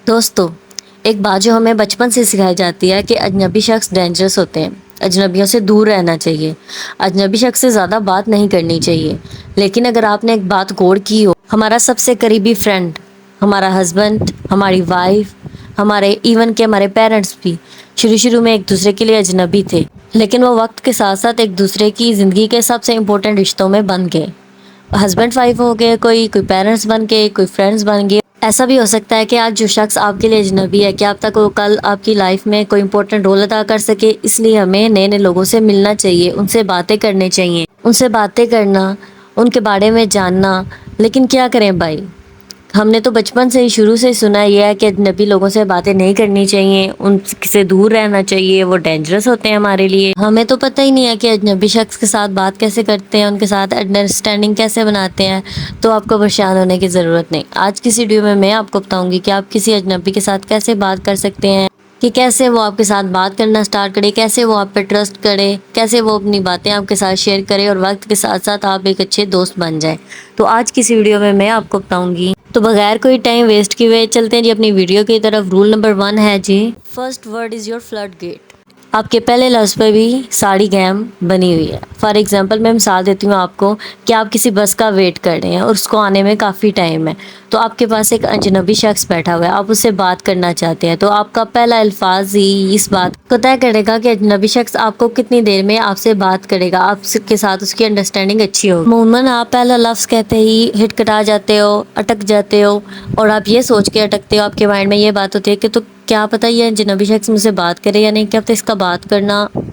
دوستو، ایک بات جو ہمیں بچپن سے سکھائی جاتی ہے کہ اجنبی شخص ڈینجرس ہوتے ہیں، اجنبیوں سے دور رہنا چاہیے، اجنبی شخص سے زیادہ بات نہیں کرنی چاہیے۔ لیکن اگر آپ نے ایک بات غور کی ہو، ہمارا سب سے قریبی فرینڈ، ہمارا ہسبینڈ، ہماری وائف، ایون کہ ہمارے پیرنٹس بھی شروع میں ایک دوسرے کے لیے اجنبی تھے، لیکن وہ وقت کے ساتھ ساتھ ایک دوسرے کی زندگی کے سب سے امپورٹنٹ رشتوں میں بن گئے۔ ہسبینڈ وائف ہو گئے، کوئی پیرنٹس بن گئے، کوئی فرینڈس بن گئے۔ ایسا بھی ہو سکتا ہے کہ آج جو شخص آپ کے لیے اجنبی ہے، کیا اب تک وہ کل آپ کی لائف میں کوئی امپورٹنٹ رول ادا کر سکے۔ اس لیے ہمیں نئے نئے لوگوں سے ملنا چاہیے، ان سے باتیں کرنی چاہیے، ان سے باتیں کرنا، ان کے بارے میں جاننا۔ لیکن کیا کریں بھائی، ہم نے تو بچپن سے ہی شروع سے سنا یہ ہے کہ اجنبی لوگوں سے باتیں نہیں کرنی چاہیے، ان سے دور رہنا چاہیے، وہ ڈینجرس ہوتے ہیں ہمارے لیے۔ ہمیں تو پتہ ہی نہیں ہے کہ اجنبی شخص کے ساتھ بات کیسے کرتے ہیں، ان کے ساتھ انڈرسٹینڈنگ کیسے بناتے ہیں۔ تو آپ کو پریشان ہونے کی ضرورت نہیں۔ آج کی ویڈیو میں آپ کو بتاؤں گی کہ آپ کسی اجنبی کے ساتھ کیسے بات کر سکتے ہیں، کہ کیسے وہ آپ کے ساتھ بات کرنا سٹارٹ کرے، کیسے وہ آپ پہ ٹرسٹ کرے، کیسے وہ اپنی باتیں آپ کے ساتھ شیئر کرے اور وقت کے ساتھ ساتھ آپ ایک اچھے دوست بن جائیں۔ تو آج کی ویڈیو میں آپ کو بتاؤں گی۔ تو بغیر کوئی ٹائم ویسٹ کیے چلتے ہیں جی اپنی ویڈیو کی طرف۔ رول نمبر 1 ہے جی، first word is your flood gate. آپ کے پہلے لفظ پہ بھی ساری گیم بنی ہوئی ہے۔ فار ایگزامپل میں مثال دیتی ہوں آپ کو کہ آپ کسی بس کا ویٹ کر رہے ہیں اور اس کو آنے میں کافی ٹائم ہے، تو آپ کے پاس ایک اجنبی شخص بیٹھا ہوا ہے، آپ اس سے بات کرنا چاہتے ہیں، تو آپ کا پہلا الفاظ ہی اس بات کو طے کرے گا کہ اجنبی شخص آپ کو کتنی دیر میں آپ سے بات کرے گا، آپ کے ساتھ اس کی انڈرسٹینڈنگ اچھی ہوگی۔ عموماً آپ پہلا لفظ کہتے ہی ہٹکٹا جاتے ہو، اٹک جاتے ہو، اور آپ یہ سوچ کے اٹکتے ہو، آپ کے مائنڈ میں یہ بات ہوتی ہے کہ تو کیا پتہ یہ اجنبی شخص مجھ سے بات کرے یا نہیں، کیا پتہ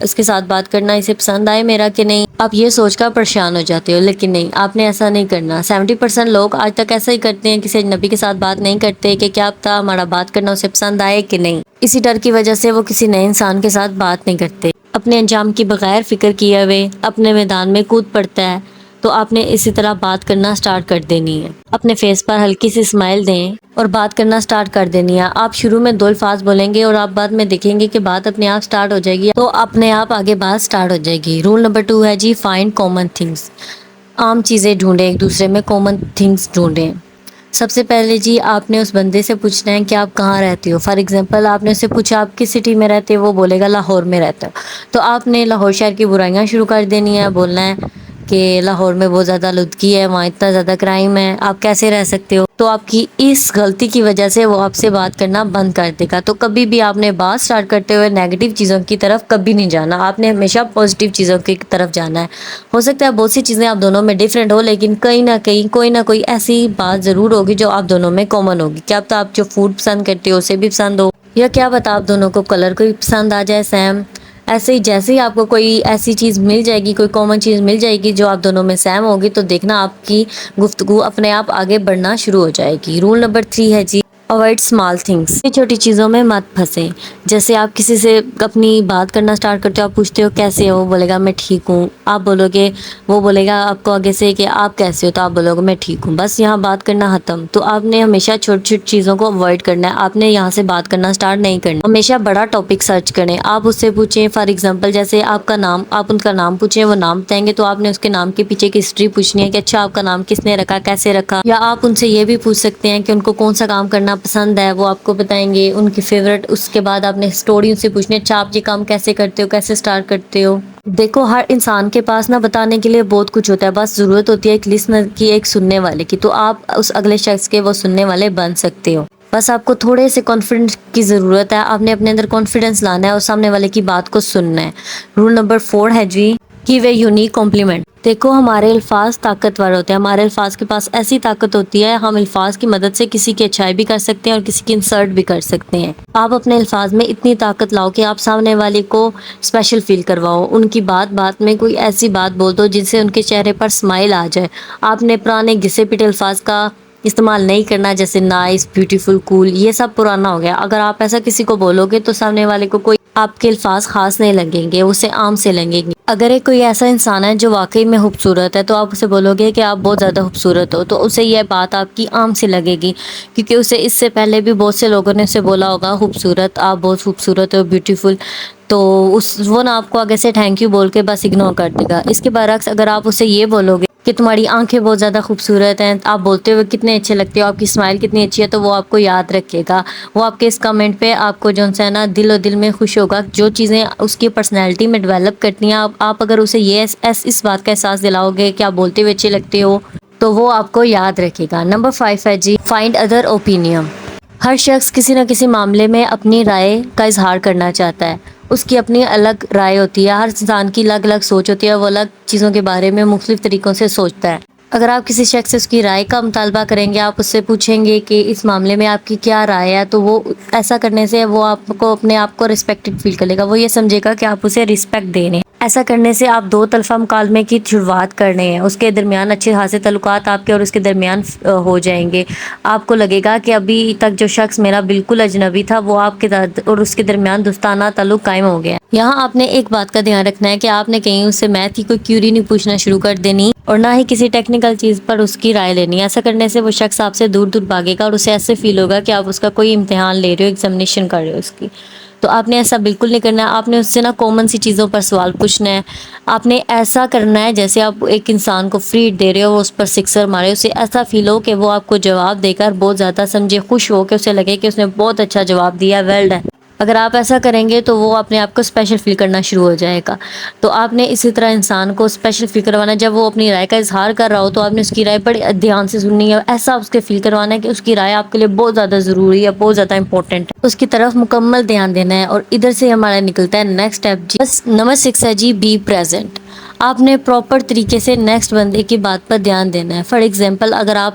اس کے ساتھ بات کرنا اسے پسند آئے میرا کہ نہیں۔ آپ یہ سوچ کر پریشان ہو جاتے ہو، لیکن نہیں، آپ نے ایسا نہیں کرنا۔ 70% لوگ آج تک ایسا ہی کرتے ہیں، کسی اجنبی کے ساتھ بات نہیں کرتے کہ کیا پتہ ہمارا بات کرنا اسے پسند آئے کہ نہیں۔ اسی ڈر کی وجہ سے وہ کسی نئے انسان کے ساتھ بات نہیں کرتے، اپنے انجام کی بغیر فکر کیے ہوئے اپنے میدان میں کود پڑتا ہے۔ تو آپ نے اسی طرح بات کرنا سٹارٹ کر دینی ہے، اپنے فیس پر ہلکی سی اسمائل دیں اور بات کرنا سٹارٹ کر دینی ہے۔ آپ شروع میں 2 الفاظ بولیں گے اور آپ بعد میں دیکھیں گے کہ بات اپنے آپ سٹارٹ ہو جائے گی، تو اپنے آپ آگے بات سٹارٹ ہو جائے گی۔ رول نمبر 2 ہے جی، فائنڈ کامن تھنگس۔ عام چیزیں ڈھونڈیں، ایک دوسرے میں کامن تھنگس ڈھونڈیں۔ سب سے پہلے جی آپ نے اس بندے سے پوچھنا ہے کہ آپ کہاں رہتے ہو۔ فار ایگزامپل آپ نے اسے پوچھا آپ کس سٹی میں رہتے ہو، وہ بولے گا لاہور میں رہتا ہو، تو آپ نے لاہور شہر کی برائیاں شروع کر دینی ہے، بولنا ہے کہ لاہور میں بہت زیادہ آلودگی ہے، وہاں اتنا زیادہ کرائم ہے، آپ کیسے رہ سکتے ہو۔ تو آپ کی اس غلطی کی وجہ سے وہ آپ سے بات کرنا بند کر دے گا۔ تو کبھی بھی آپ نے بات سٹارٹ کرتے ہوئے نیگیٹو چیزوں کی طرف کبھی نہیں جانا، آپ نے ہمیشہ پازیٹیو چیزوں کی طرف جانا ہے۔ ہو سکتا ہے بہت سی چیزیں آپ دونوں میں ڈیفرنٹ ہو، لیکن کہیں نہ کہیں کوئی نہ کوئی ایسی بات ضرور ہوگی جو آپ دونوں میں کامن ہوگی۔ کیا پتہ آپ جو فوڈ پسند کرتے ہو اسے بھی پسند ہو، یا کیا پتہ آپ دونوں کو کلر کوئی پسند آ جائے سیم۔ ایسے ہی جیسے ہی آپ کو کوئی ایسی چیز مل جائے گی، کوئی کامن چیز مل جائے گی جو آپ دونوں میں سیم ہوگی، تو دیکھنا آپ کی گفتگو اپنے آپ آگے بڑھنا شروع ہو جائے گی۔ رول نمبر 3 ہے جی، اوائڈ اسمال تھنگس۔ چھوٹی چیزوں میں مت پھنسیں۔ جیسے آپ کسی سے اپنی بات کرنا سٹارٹ کرتے ہو، آپ پوچھتے ہو کیسے ہو، وہ بولے گا میں ٹھیک ہوں، آپ بولو گے، وہ بولے گا آپ کو آگے سے کہ آپ کیسے ہو، تو آپ بولو گے میں ٹھیک ہوں، بس یہاں بات کرنا ختم۔ تو آپ نے ہمیشہ چھوٹی چھوٹی چیزوں کو اوائڈ کرنا ہے، آپ نے یہاں سے بات کرنا سٹارٹ نہیں کرنا۔ ہمیشہ بڑا ٹاپک سرچ کریں، آپ اس سے پوچھیں۔ فار ایگزامپل جیسے آپ کا نام، آپ ان کا نام پوچھیں، وہ نام بتائیں گے، تو آپ نے اس کے نام کے پیچھے کی ہسٹری پوچھنی ہے کہ اچھا آپ کا نام کس نے رکھا، کیسے رکھا۔ یا آپ ان سے یہ بھی پوچھ سکتے ہیں کہ ان کو کون سا کام کرنا پسند ہے، وہ آپ کو بتائیں گے ان کی فیوریٹ۔ اس کے بعد آپ نے ہسٹوری ان سے پوچھنی ہے، اچھا آپ یہ کام کیسے کرتے ہو، کیسے سٹارٹ کرتے ہو۔ دیکھو ہر انسان کے پاس نہ بتانے کے لیے بہت کچھ ہوتا ہے، بس ضرورت ہوتی ہے ایک لسنر کی، ایک سننے والے کی۔ تو آپ اس اگلے شخص کے وہ سننے والے بن سکتے ہو، بس آپ کو تھوڑے سے کانفیڈنس کی ضرورت ہے۔ آپ نے اپنے اندر کانفیڈنس لانا ہے اور سامنے والے کی بات کو سننا ہے۔ رول نمبر 4 ہے جی، گیو اے یونیک کمپلیمنٹ۔ دیکھو ہمارے الفاظ طاقتور ہوتے ہیں، ہمارے الفاظ کے پاس ایسی طاقت ہوتی ہے، ہم الفاظ کی مدد سے کسی کی اچھائی بھی کر سکتے ہیں اور کسی کی انسلٹ بھی کر سکتے ہیں۔ آپ اپنے الفاظ میں اتنی طاقت لاؤ کہ آپ سامنے والے کو اسپیشل فیل کرواؤ، ان کی بات بات میں کوئی ایسی بات بول دو جن سے ان کے چہرے پر اسمائل آ جائے۔ آپ نے پرانے گھسے پٹے الفاظ کا استعمال نہیں کرنا، جیسے نائس، بیوٹیفل، کول، یہ سب پرانا ہو گیا۔ اگر آپ ایسا کسی کو بولو گے تو سامنے والے کو کوئی آپ کے الفاظ خاص نہیں لگیں گے، اسے عام سے لگیں گے۔ اگر ایک کوئی ایسا انسان ہے جو واقعی میں خوبصورت ہے، تو آپ اسے بولو گے کہ آپ بہت زیادہ خوبصورت ہو، تو اسے یہ بات آپ کی عام سے لگے گی، کیونکہ اسے اس سے پہلے بھی بہت سے لوگوں نے اسے بولا ہوگا خوبصورت، آپ بہت خوبصورت ہو، بیوٹیفل، تو وہ نا آپ کو آگے سے تھینک یو بول کے بس اگنور کر دے گا۔ اس کے برعکس اگر آپ اسے یہ بولو گے کہ تمہاری آنکھیں بہت زیادہ خوبصورت ہیں، آپ بولتے ہوئے کتنے اچھے لگتے ہو، آپ کی اسمائل کتنی اچھی ہے، تو وہ آپ کو یاد رکھے گا. وہ آپ کے اس کمنٹ پہ آپ کو جو ہے نا دل و دل میں خوش ہوگا. جو چیزیں اس کی پرسنالٹی میں ڈیولپ کرتی ہیں، آپ اگر اسے یہ اس بات کا احساس دلاؤ گے کہ آپ بولتے ہوئے اچھے لگتے ہو، تو وہ آپ کو یاد رکھے گا. نمبر 5 ہے جی، فائنڈ ادر اوپینین. ہر شخص کسی نہ کسی معاملے میں اپنی رائے کا اظہار کرنا چاہتا ہے. اس کی اپنی الگ رائے ہوتی ہے، ہر انسان کی الگ الگ سوچ ہوتی ہے، وہ الگ چیزوں کے بارے میں مختلف طریقوں سے سوچتا ہے. اگر آپ کسی شخص سے اس کی رائے کا مطالبہ کریں گے، آپ اس سے پوچھیں گے کہ اس معاملے میں آپ کی کیا رائے ہے، تو وہ ایسا کرنے سے وہ آپ کو اپنے آپ کو رسپیکٹڈ فیل کرے گا. وہ یہ سمجھے گا کہ آپ اسے رسپیکٹ دے رہے ہیں. ایسا کرنے سے آپ دو طرفہ مکالمے کی شروعات کر رہے ہیں. اس کے درمیان اچھے خاصے تعلقات آپ کے اور اس کے درمیان ہو جائیں گے. آپ کو لگے گا کہ ابھی تک جو شخص میرا بالکل اجنبی تھا، وہ آپ کے اور اس کے درمیان دوستانہ تعلق قائم ہو گیا. یہاں آپ نے ایک بات کا دھیان رکھنا ہے کہ آپ نے کہیں اس سے میتھ کی کوئی کیوری نہیں پوچھنا شروع کر دینی، اور نہ ہی کسی ٹیکنیکل چیز پر اس کی رائے لینی. ایسا کرنے سے وہ شخص آپ سے دور دور بھاگے گا اور اسے ایسے فیل ہوگا کہ آپ اس کا کوئی امتحان لے رہے ہو، ایگزامینیشن کر رہے ہو اس کی. تو آپ نے ایسا بالکل نہیں کرنا ہے. آپ نے اس سے نا کامن سی چیزوں پر سوال پوچھنا ہے. آپ نے ایسا کرنا ہے جیسے آپ ایک انسان کو فری ہٹ دے رہے ہو، وہ اس پر سکسر مارے، اسے ایسا فیل ہو کہ وہ آپ کو جواب دے کر بہت زیادہ سمجھے خوش ہو، کہ اسے لگے کہ اس نے بہت اچھا جواب دیا، ویل ڈن. اگر آپ ایسا کریں گے تو وہ اپنے آپ کو اسپیشل فیل کرنا شروع ہو جائے گا. تو آپ نے اسی طرح انسان کو اسپیشل فیل کروانا ہے. جب وہ اپنی رائے کا اظہار کر رہا ہو تو آپ نے اس کی رائے بڑے دھیان سے سننی ہے. ایسا اس کے فیل کروانا ہے کہ اس کی رائے آپ کے لیے بہت زیادہ ضروری ہے، بہت زیادہ امپورٹنٹ ہے. اس کی طرف مکمل دھیان دینا ہے. اور ادھر سے ہمارا نکلتا ہے نیکسٹ اسٹیپ جی. بس نمبر 6 ہے جی، بی پریزنٹ. آپ نے پراپر طریقے سے نیکسٹ بندے کی بات پر دھیان دینا ہے. فار ایگزامپل، اگر آپ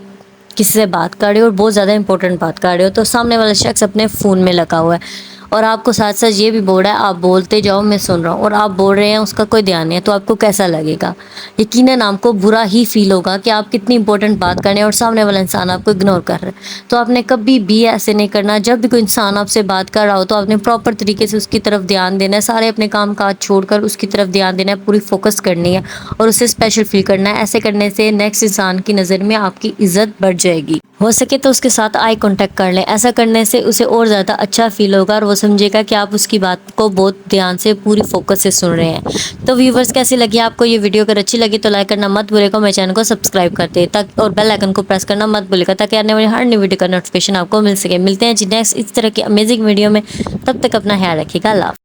کسی سے بات کر رہے ہو اور بہت زیادہ امپورٹنٹ بات کر رہے ہو، تو سامنے والا شخص اپنے فون میں لگا ہوا ہے اور آپ کو ساتھ ساتھ یہ بھی بول رہا ہے آپ بولتے جاؤ میں سن رہا ہوں، اور آپ بول رہے ہیں اس کا کوئی دھیان نہیں ہے، تو آپ کو کیسا لگے گا؟ یقیناً آپ کو برا ہی فیل ہوگا کہ آپ کتنی امپورٹنٹ بات کر رہے ہیں اور سامنے والا انسان آپ کو اگنور کر رہا ہے. تو آپ نے کبھی بھی ایسے نہیں کرنا. جب بھی کوئی انسان آپ سے بات کر رہا ہو تو آپ نے پراپر طریقے سے اس کی طرف دھیان دینا ہے. سارے اپنے کام کاج چھوڑ کر اس کی طرف دھیان دینا ہے، پوری فوکس کرنی ہے اور اسے اسپیشل فیل کرنا ہے. ایسے کرنے سے نیکسٹ انسان کی نظر میں آپ کی عزت بڑھ جائے گی. ہو سکے تو اس کے ساتھ آئی کانٹیکٹ کر لیں. ایسا کرنے سے اسے اور زیادہ اچھا فیل ہوگا اور وہ سمجھے گا کہ آپ اس کی بات کو بہت دھیان سے پوری فوکس سے سن رہے ہیں. تو ویورز، کیسی لگی آپ کو یہ ویڈیو؟ اگر اچھی لگی تو لائک کرنا مت بھولے گا. میرے چینل کو سبسکرائب کر دے اور بیل آئیکن کو پریس کرنا مت بھولے گا تاکہ آنے والی ہر نئی ویڈیو کا نوٹیفیکیشن آپ کو مل سکے. ملتے ہیں جی نیکسٹ اس طرح کی امیزنگ ویڈیو میں. تب تک اپنا خیال رکھیے گا. اللہ حافظ.